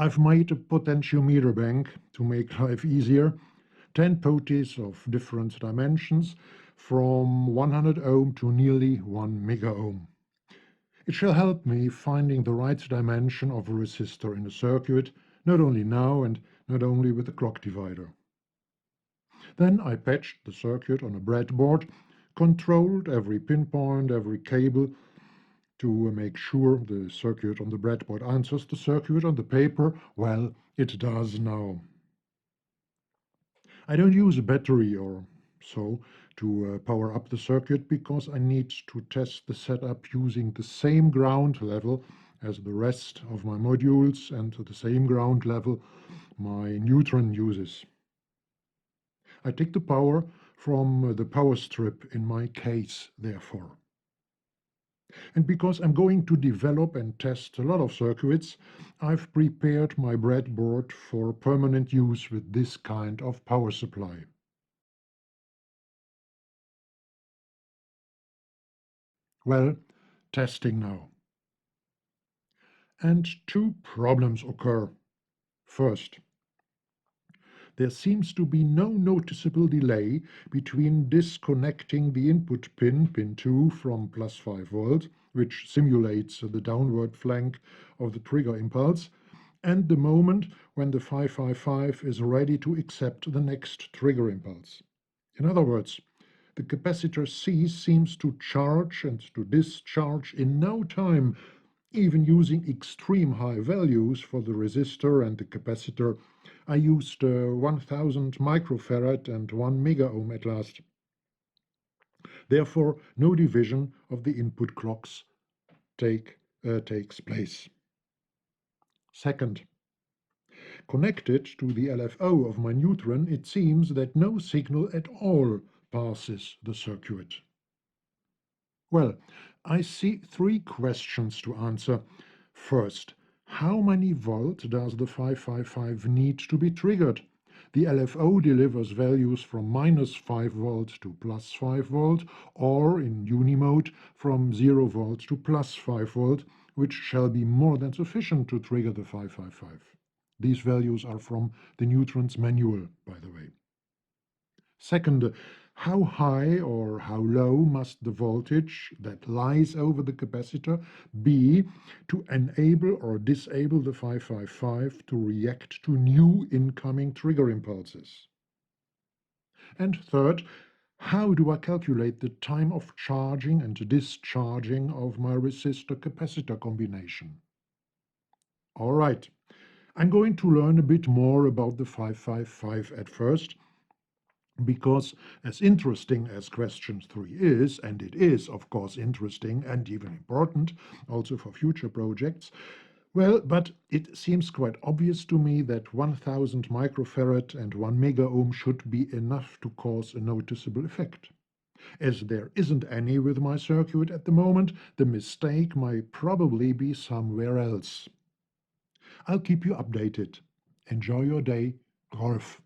I've made a potentiometer bank to make life easier, 10 potis of different dimensions, from 100 ohm to nearly 1 mega ohm. It shall help me finding the right dimension of a resistor in a circuit, not only now and not only with the clock divider. Then I patched the circuit on a breadboard, controlled every pinpoint, every cable, to make sure the circuit on the breadboard answers the circuit on the paper. Well, it does now. I don't use a battery or so to power up the circuit because I need to test the setup using the same ground level as the rest of my modules and the same ground level my neutron uses. I take the power from the power strip in my case, therefore. And because I'm going to develop and test a lot of circuits, I've prepared my breadboard for permanent use with this kind of power supply. Well, testing now. And two problems occur. First, there seems to be no noticeable delay between disconnecting the input pin 2, from plus 5 volt, which simulates the downward flank of the trigger impulse, and the moment when the 555 is ready to accept the next trigger impulse. In other words, the capacitor C seems to charge and to discharge in no time, even using extreme high values for the resistor and the capacitor. I used 1000 microfarad and 1 mega ohm at last. Therefore, no division of the input clocks takes place. Second, connected to the LFO of my neutron, it seems that no signal at all passes the circuit. Well, I see three questions to answer. First, how many volt does the 555 need to be triggered? The LFO delivers values from minus 5 volt to plus 5 volt, or in unimode from 0 volt to plus 5 volt, which shall be more than sufficient to trigger the 555. These values are from the Neutron's manual, by the way. Second, how high or how low must the voltage that lies over the capacitor be to enable or disable the 555 to react to new incoming trigger impulses? And third, how do I calculate the time of charging and discharging of my resistor-capacitor combination? All right, I'm going to learn a bit more about the 555 at first, because as interesting as question 3 is, and it is of course interesting and even important also for future projects, well, but it seems quite obvious to me that 1000 microfarad and 1 mega ohm should be enough to cause a noticeable effect. As there isn't any with my circuit at the moment, the mistake might probably be somewhere else. I'll keep you updated. Enjoy your day. Rolf.